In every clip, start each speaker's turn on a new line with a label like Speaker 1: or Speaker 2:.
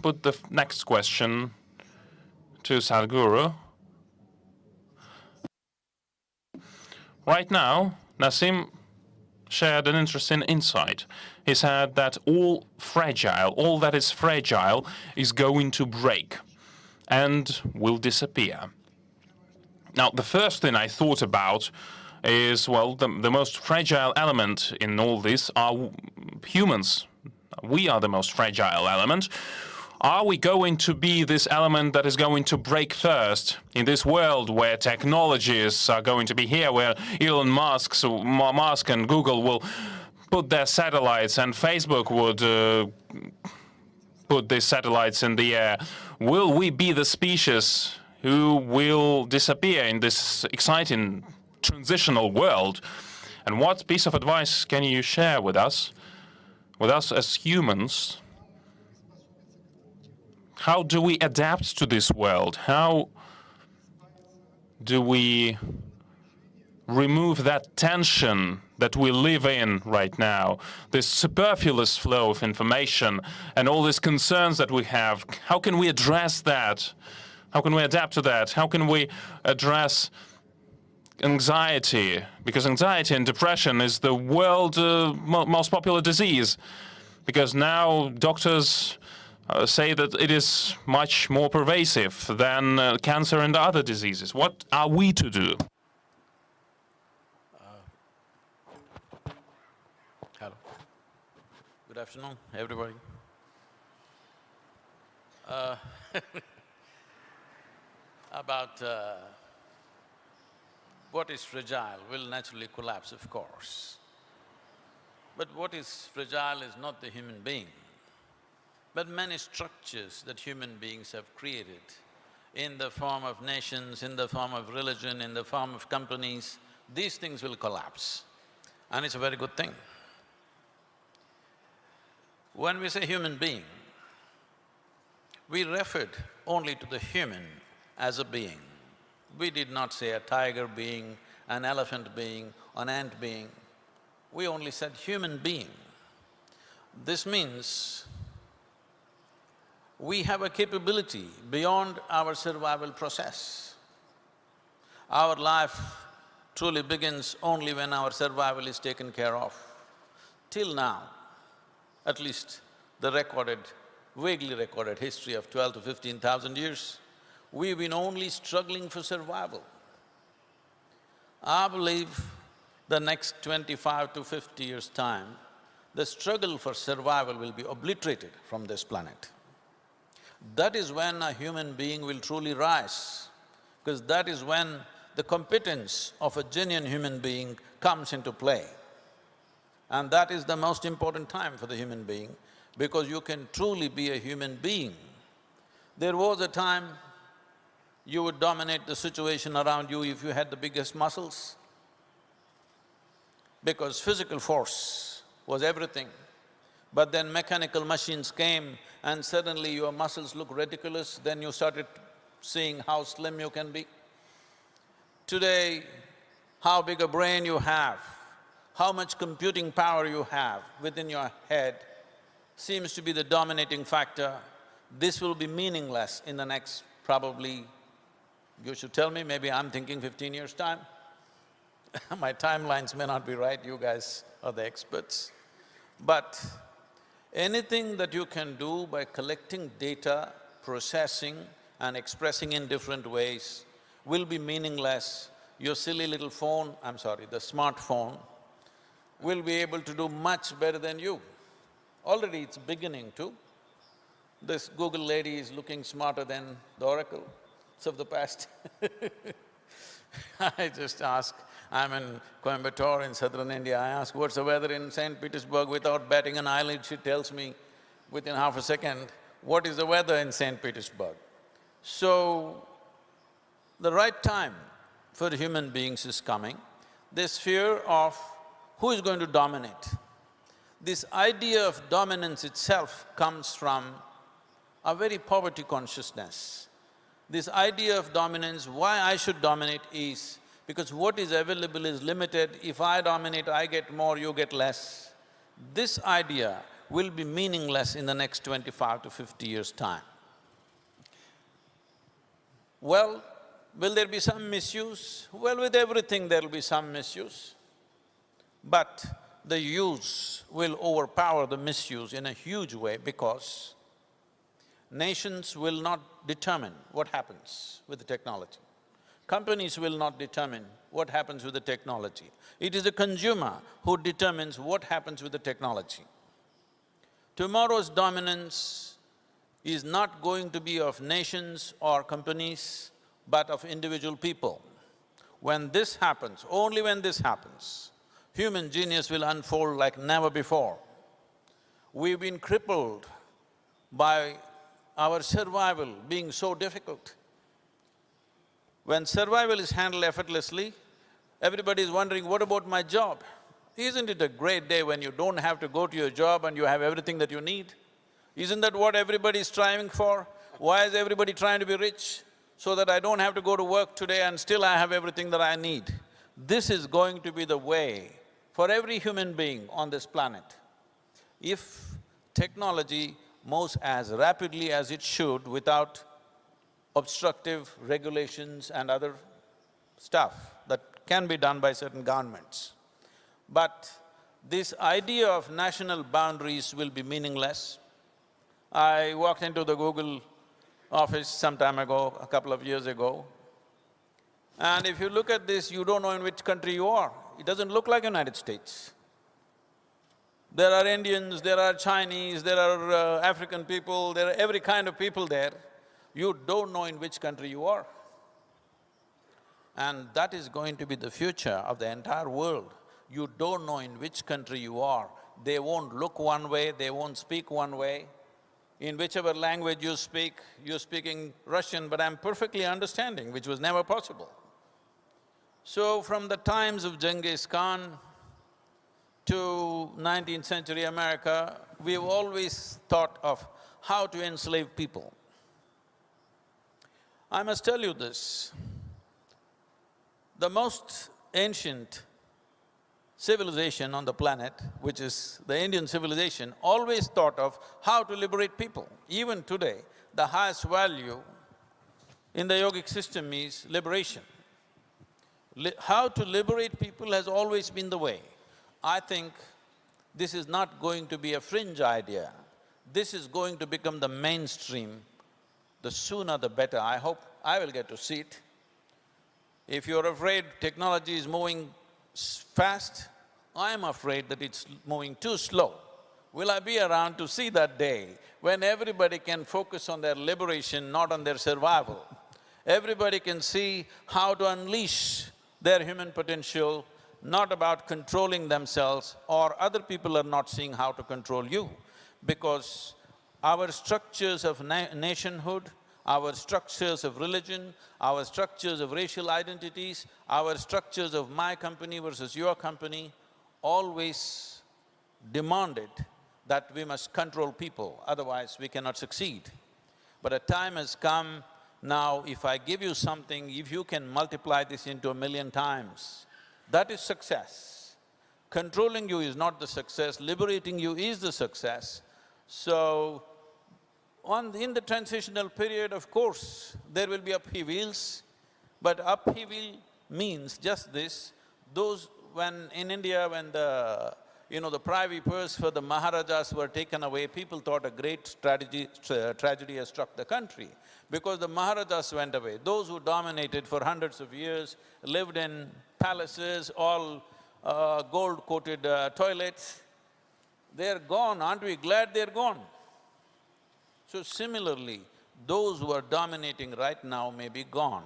Speaker 1: put the next question to Sadhguru. Right now, Nassim shared an interesting insight. He said that all that is fragile is going to break and will disappear. Now, the first thing I thought about is, well, the most fragile element in all this are humans. We are the most fragile element. Are we going to be this element that is going to break first in this world where technologies are going to be here, where Elon Musk and Google will put their satellites and Facebook would put these satellites in the air? Will we be the species who will disappear in this exciting transitional world? And what piece of advice can you share with us as humans? How do we adapt to this world? How do we remove that tension that we live in right now, this superfluous flow of information and all these concerns that we have? How can we address that? How can we adapt to that? How can we address anxiety? Because anxiety and depression is the world's most popular disease. Because now doctors say that it is much more pervasive than cancer and other diseases. What are we to do?
Speaker 2: Hello. Good afternoon, everybody. About what is fragile will naturally collapse, of course. But what is fragile is not the human being, but many structures that human beings have created in the form of nations, in the form of religion, in the form of companies. These things will collapse, and it's a very good thing. When we say human being, we referred only to the human as a being. We did not say a tiger being, an elephant being, an ant being. We only said human being. This means we have a capability beyond our survival process. Our life truly begins only when our survival is taken care of. Till now, at least the vaguely recorded history of 12 to 15,000 years, we've been only struggling for survival. I believe the next 25 to 50 years' time, the struggle for survival will be obliterated from this planet. That is when a human being will truly rise, because that is when the competence of a genuine human being comes into play. And that is the most important time for the human being, because you can truly be a human being. There was a time you would dominate the situation around you if you had the biggest muscles, because physical force was everything. But then mechanical machines came and suddenly your muscles look ridiculous, then you started seeing how slim you can be. Today, how big a brain you have, how much computing power you have within your head seems to be the dominating factor. This will be meaningless in the next probably, you should tell me, maybe I'm thinking 15 years' time. My timelines may not be right, you guys are the experts. But anything that you can do by collecting data, processing and expressing in different ways will be meaningless. Your silly little phone, the smartphone, will be able to do much better than you. Already it's beginning to. This Google lady is looking smarter than the oracles of the past. I just ask, I'm in Coimbatore in southern India, I ask, what's the weather in St. Petersburg? Without batting an eyelid, she tells me within half a second, what is the weather in St. Petersburg? So, the right time for human beings is coming. This fear of who is going to dominate. This idea of dominance itself comes from a very poverty consciousness. This idea of dominance, why I should dominate is because what is available is limited. If I dominate, I get more, you get less. This idea will be meaningless in the next 25 to 50 years' time. Well, will there be some misuse? Well, with everything there will be some misuse. But the use will overpower the misuse in a huge way because nations will not determine what happens with the technology. Companies will not determine what happens with the technology. It is the consumer who determines what happens with the technology. Tomorrow's dominance is not going to be of nations or companies, but of individual people. When this happens, only when this happens, human genius will unfold like never before. We've been crippled by our survival being so difficult. When survival is handled effortlessly, everybody is wondering, what about my job? Isn't it a great day when you don't have to go to your job and you have everything that you need? Isn't that what everybody is striving for? Why is everybody trying to be rich? So that I don't have to go to work today and still I have everything that I need. This is going to be the way for every human being on this planet. If technology moves as rapidly as it should without obstructive regulations and other stuff that can be done by certain governments. But this idea of national boundaries will be meaningless. I walked into the Google office some time ago, a couple of years ago, and if you look at this, you don't know in which country you are. It doesn't look like United States. There are Indians, there are Chinese, there are African people, there are every kind of people there. You don't know in which country you are. And that is going to be the future of the entire world. You don't know in which country you are. They won't look one way, they won't speak one way. In whichever language you speak, you're speaking Russian, but I'm perfectly understanding, which was never possible. So from the times of Genghis Khan to 19th century America, we've always thought of how to enslave people. I must tell you this, the most ancient civilization on the planet, which is the Indian civilization, always thought of how to liberate people. Even today, the highest value in the yogic system is liberation. How to liberate people has always been the way. I think this is not going to be a fringe idea. This is going to become the mainstream. The sooner the better. I hope I will get to see it. If you're afraid technology is moving fast, I'm afraid that it's moving too slow. Will I be around to see that day when everybody can focus on their liberation, not on their survival? Everybody can see how to unleash their human potential, not about controlling themselves, or other people are not seeing how to control you. Because our structures of nationhood, our structures of religion, our structures of racial identities, our structures of my company versus your company, always demanded that we must control people, otherwise we cannot succeed. But a time has come now, if I give you something, if you can multiply this into 1,000,000 times, that is success. Controlling you is not the success, liberating you is the success. So, in the transitional period, of course, there will be upheavals, but upheaval means just this. When in India, when the privy purse for the Maharajas were taken away, people thought a great tragedy has struck the country because the Maharajas went away. Those who dominated for hundreds of years, lived in palaces, all gold-coated toilets, they're gone. Aren't we glad they're gone? So similarly, those who are dominating right now may be gone.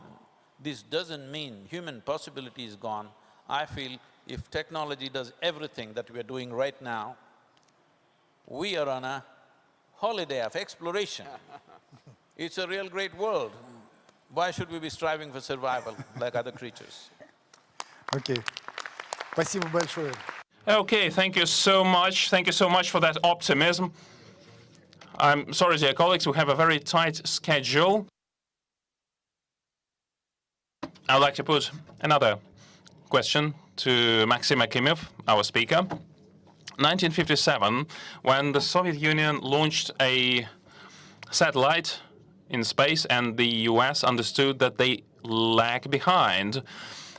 Speaker 2: This doesn't mean human possibility is gone. I feel if technology does everything that we are doing right now, we are on a holiday of exploration. It's a real great world. Why should we be striving for survival like other creatures?
Speaker 3: Okay. Спасибо большое.
Speaker 1: Okay, thank you so much. Thank you so much for that optimism. I'm sorry, dear colleagues, we have a very tight schedule. I'd like to put another question to Maxim Akimov, our speaker. 1957, when the Soviet Union launched a satellite in space and the US understood that they lag behind.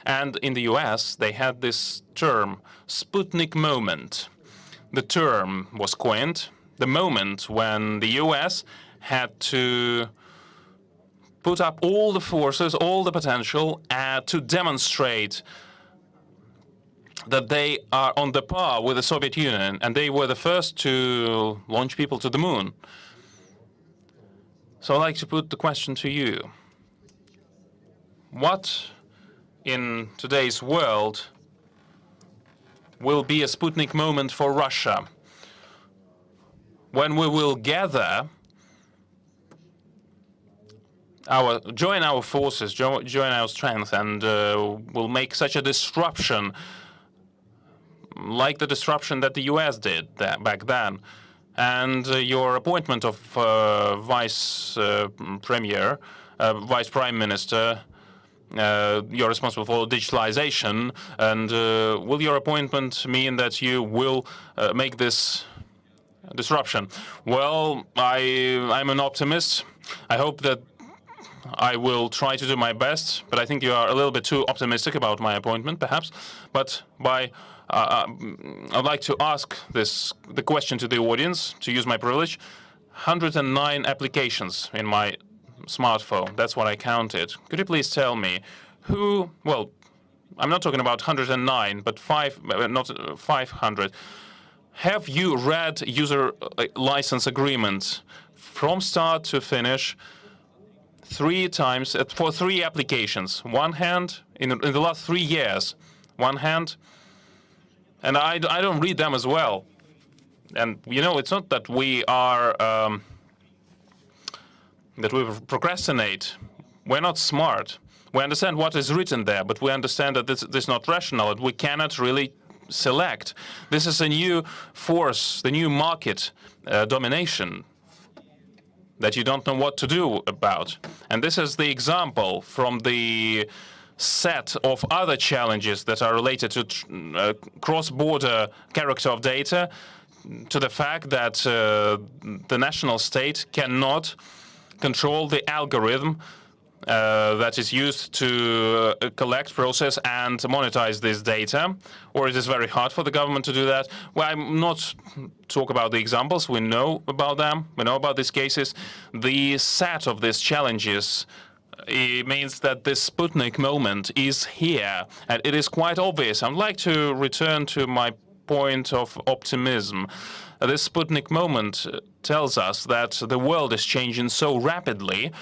Speaker 1: And in the US, they had this term, Sputnik moment. The term was coined, the moment when the US had to put up all the forces, all the potential, to demonstrate that they are on the par with the Soviet Union, and they were the first to launch people to the moon. So I'd like to put the question to you. What in today's world will be a Sputnik moment for Russia? When we will gather join our forces, join our strength, and will make such a disruption like the disruption that the US did back then. And your appointment of vice prime minister, you're responsible for digitalization, and will your appointment mean that you will make this disruption? Well, I'm an optimist. I hope that I will try to do my best, but I think you are a little bit too optimistic about my appointment, perhaps. But I'd like to ask the question to the audience, to use my privilege. 109 applications in my smartphone. That's what I counted. Could you please tell me who? Well, I'm not talking about 109, but not 500. Have you read user license agreements from start to finish 3 times for 3 applications? One hand in the last 3 years. One hand. And I don't read them as well. And you know, it's not that we are that we procrastinate. We're not smart. We understand what is written there, but we understand that this is not rational, and we cannot really select. This is a new force, the new market domination that you don't know what to do about. And this is the example from the set of other challenges that are related to cross-border character of data, to the fact that the national state cannot control the algorithm that is used to collect, process, and monetize this data, or it is very hard for the government to do that. Well, I'm not talk about the examples. We know about them. We know about these cases. The set of these challenges, it means that this Sputnik moment is here, and it is quite obvious. I'd like to return to my point of optimism. This Sputnik moment tells us that the world is changing so rapidly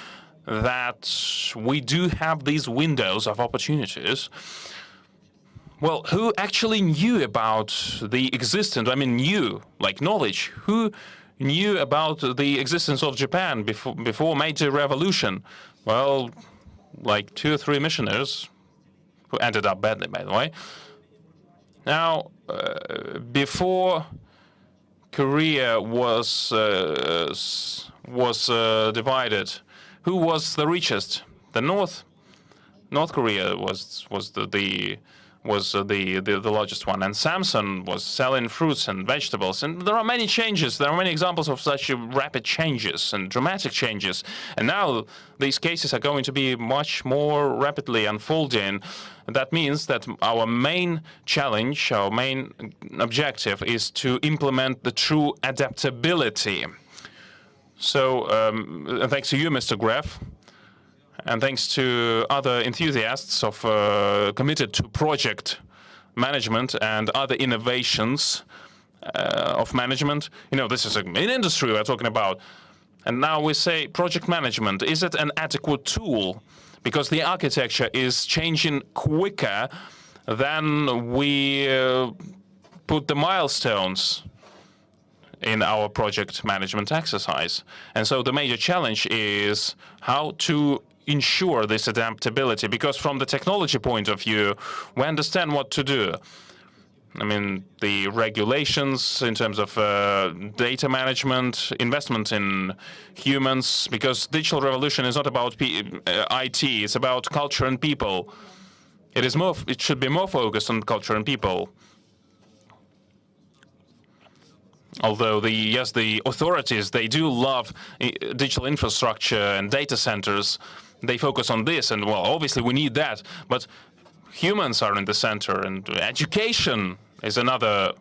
Speaker 1: that we do have these windows of opportunities. Well, who actually knew about the existence, knew, like knowledge, who knew about the existence of Japan before Meiji Revolution? Well, like 2 or 3 missionaries, who ended up badly, by the way. Now, before Korea was divided, who was the richest? The North Korea was the largest one, and Samsung was selling fruits and vegetables. And there are many changes. There are many examples of such rapid changes and dramatic changes. And now these cases are going to be much more rapidly unfolding. That means that our main challenge, our main objective, is to implement the true adaptability. So, thanks to you, Mr. Gref, and thanks to other enthusiasts committed to project management and other innovations of management. You know, this is an industry we're talking about. And now we say project management, is it an adequate tool? Because the architecture is changing quicker than we put the milestones in our project management exercise. And so the major challenge is how to ensure this adaptability, because from the technology point of view, we understand what to do. The regulations in terms of data management, investment in humans, because digital revolution is not about IT, it's about culture and people. It should be more focused on culture and people. Although the authorities, they do love digital infrastructure and data centers. They focus on this, and well, obviously we need that. But humans are in the center, and education is another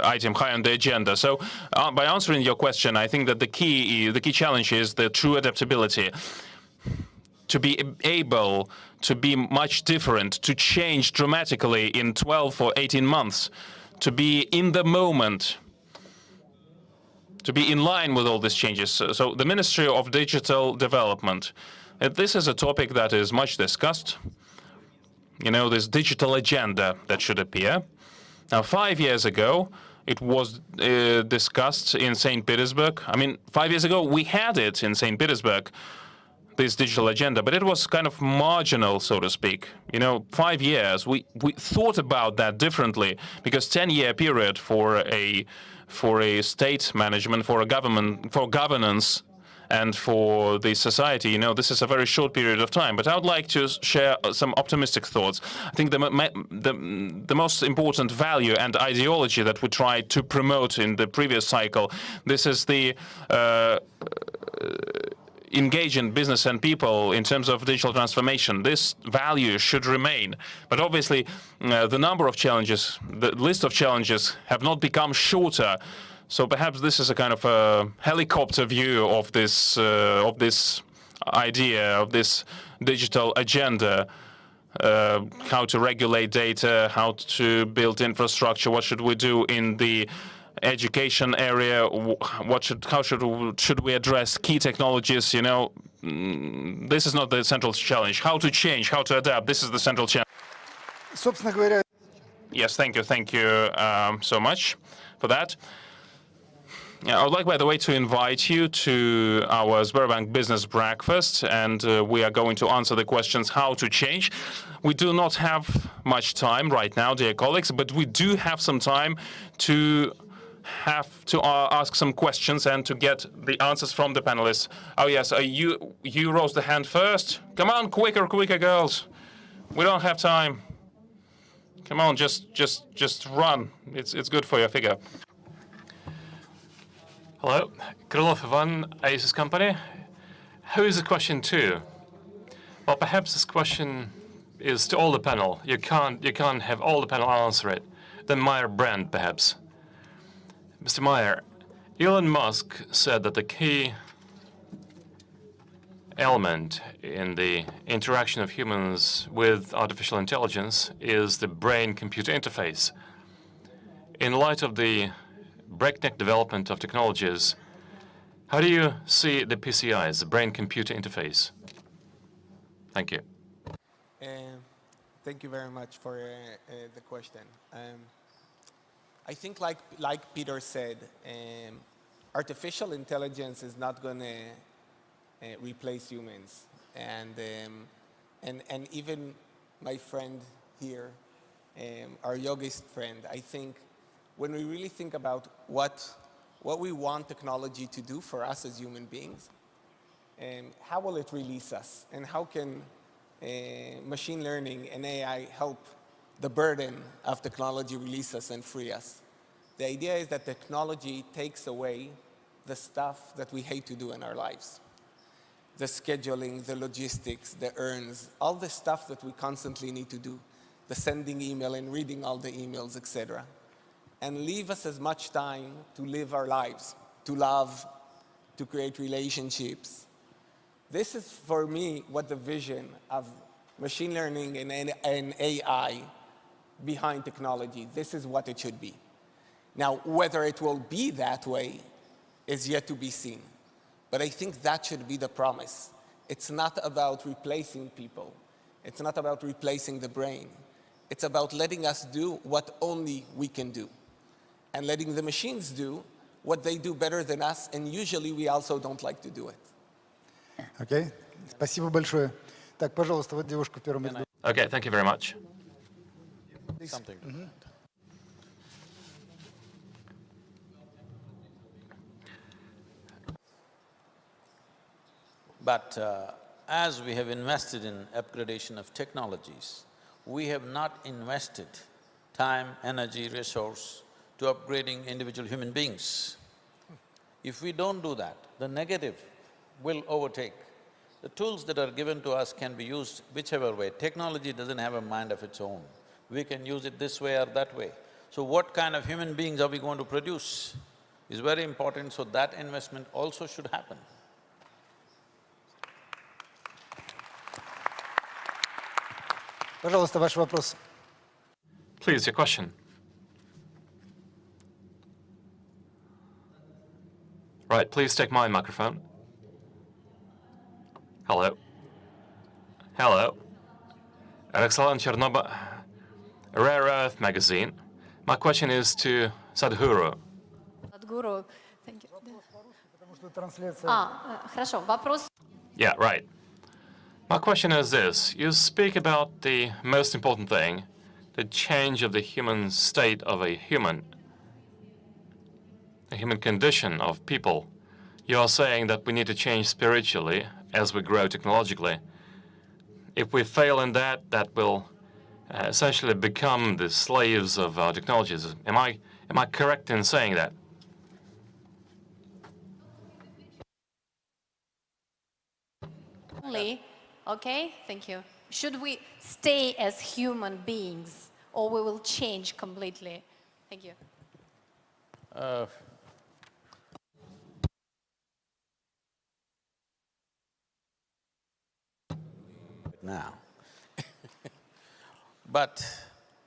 Speaker 1: item high on the agenda. So, by answering your question, I think that the key challenge is the true adaptability. To be able to be much different, to change dramatically in 12 or 18 months, to be in the moment, to be in line with all these changes. So the Ministry of Digital Development, this is a topic that is much discussed. You know, this digital agenda that should appear. Now, 5 years ago, it was discussed in St. Petersburg. I mean, 5 years ago, we had it in St. Petersburg, this digital agenda, but it was kind of marginal, so to speak. You know, 5 years, we thought about that differently, because 10-year period for a state management, for a government, for governance, and for the society, you know, this is a very short period of time. But I would like to share some optimistic thoughts. I think the most important value and ideology that we tried to promote in the previous cycle, this is the engaging business and people in terms of digital transformation. This value should remain. But obviously, the number of challenges, the list of challenges have not become shorter. So perhaps this is a kind of a helicopter view of this idea, of this digital agenda. How to regulate data, how to build infrastructure, what should we do in the education area, how should we address key technologies, you know. This is not the central challenge. How to change, how to adapt, this is the central challenge.
Speaker 3: Собственно говоря,
Speaker 1: Yes, thank you so much for that. I would like, by the way, to invite you to our Sberbank Business Breakfast, and we are going to answer the questions how to change. We do not have much time right now, dear colleagues, but we do have some time to ask some questions and to get the answers from the panelists. Oh yes, you rose the hand first. Come on, quicker, girls. We don't have time. Come on, just run. It's good for your figure.
Speaker 4: Hello, Krylov Ivan, ASUS company. Who is the question to? Well, perhaps this question is to all the panel. You can't have all the panel answer it. Then Meyer Brand, perhaps. Mr. Meyer, Elon Musk said that the key element in the interaction of humans with artificial intelligence is the brain-computer interface. In light of the breakneck development of technologies, how do you see the PCIs, the brain-computer interface? Thank you.
Speaker 5: Thank you very much for the question. I think, like Peter said, artificial intelligence is not going to replace humans, and even my friend here, our yogist friend, I think when we really think about what we want technology to do for us as human beings, how will it release us, and how can machine learning and AI help the burden of technology release us and free us? The idea is that technology takes away the stuff that we hate to do in our lives. The scheduling, the logistics, the earns, all the stuff that we constantly need to do, the sending email and reading all the emails, etc. And leave us as much time to live our lives, to love, to create relationships. This is, for me, what the vision of machine learning and AI behind technology, this is what it should be. Now, whether it will be that way is yet to be seen. But I think that should be the promise. It's not about replacing people. It's not about replacing the brain. It's about letting us do what only we can do, and letting the machines do what they do better than us, and usually we also don't like to do it.
Speaker 3: окей. Спасибо большое. Так, пожалуйста, вот девушка в первом ряду.
Speaker 4: Okay, thank you very much.
Speaker 2: Something. But as we have invested in upgradation of technologies, we have not invested time, energy, resource to upgrading individual human beings. If we don't do that, the negative will overtake. The tools that are given to us can be used whichever way. Technology doesn't have a mind of its own. We can use it this way or that way. So what kind of human beings are we going to produce is very important, so that investment also should happen.
Speaker 3: Пожалуйста, ваш вопрос.
Speaker 4: Please, your question. Right, please take my microphone. Hello. Hello. Alexander Chernobyl, Rare Earth magazine. My question is to Sadhguru.
Speaker 6: Sadhguru, thank you.
Speaker 3: Потому что трансляция…
Speaker 6: Хорошо, вопрос.
Speaker 4: Yeah, right. My question is this. You speak about the most important thing, the change of the human state of a human condition of people. You are saying that we need to change spiritually as we grow technologically. If we fail in that, that will essentially become the slaves of our technologies. Am I correct in saying that?
Speaker 6: Only, okay, thank you. Should we stay as human beings or we will change completely? Thank you.
Speaker 2: Now. But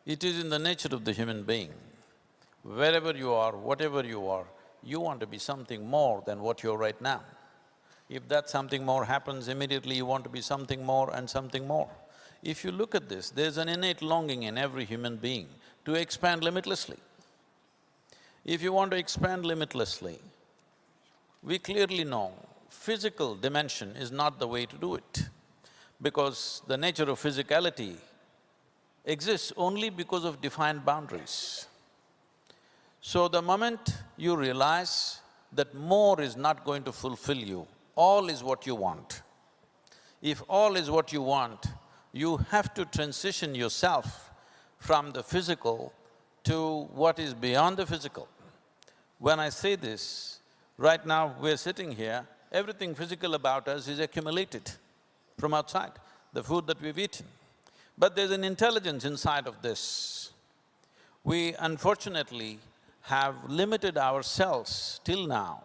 Speaker 2: it is in the nature of the human being. Wherever you are, whatever you are, you want to be something more than what you're right now. If that something more happens, immediately you want to be something more and something more. If you look at this, there's an innate longing in every human being to expand limitlessly. If you want to expand limitlessly, we clearly know physical dimension is not the way to do it, because the nature of physicality exists only because of defined boundaries. So the moment you realize that more is not going to fulfill you, all is what you want. If all is what you want, you have to transition yourself from the physical to what is beyond the physical. When I say this, right now we're sitting here, everything physical about us is accumulated from outside, the food that we've eaten. But there's an intelligence inside of this. We unfortunately have limited ourselves till now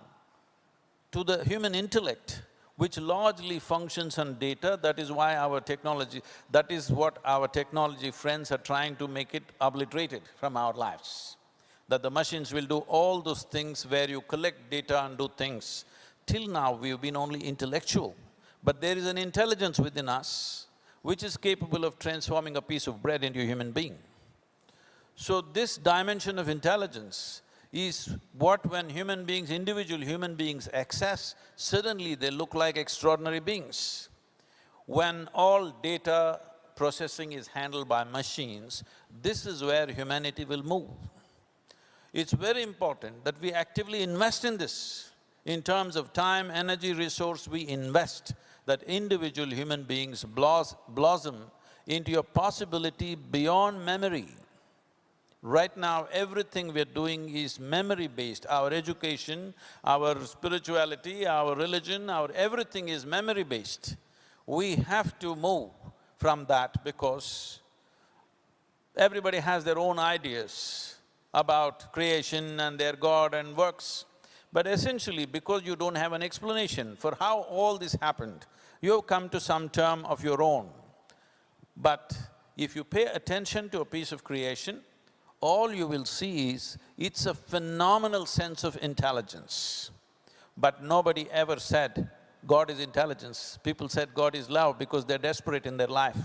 Speaker 2: to the human intellect, which largely functions on data. That is why our technology… that is what our technology friends are trying to make it obliterated from our lives. That the machines will do all those things where you collect data and do things. Till now, we've been only intellectual. But there is an intelligence within us which is capable of transforming a piece of bread into a human being. So this dimension of intelligence is what when human beings, individual human beings access, suddenly they look like extraordinary beings. When all data processing is handled by machines, this is where humanity will move. It's very important that we actively invest in this. In terms of time, energy, resource, we invest that individual human beings blossom into a possibility beyond memory. Right now, everything we're doing is memory-based. Our education, our spirituality, our religion, our everything is memory-based. We have to move from that because everybody has their own ideas about creation and their God and works. But essentially, because you don't have an explanation for how all this happened, you have come to some term of your own. But if you pay attention to a piece of creation, all you will see is it's a phenomenal sense of intelligence. But nobody ever said God is intelligence. People said God is love because they're desperate in their life.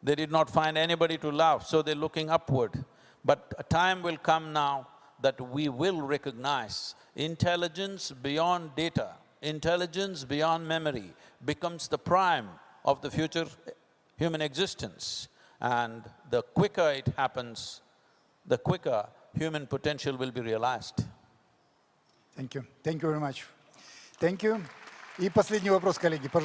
Speaker 2: They did not find anybody to love, so they're looking upward. But a time will come now that we will recognize intelligence beyond data, intelligence beyond memory becomes the prime of the future human existence. And the quicker it happens, the quicker human potential will be realized.
Speaker 3: Thank you. Thank you very much. Thank you. И последний вопрос, коллеги, пожалуйста.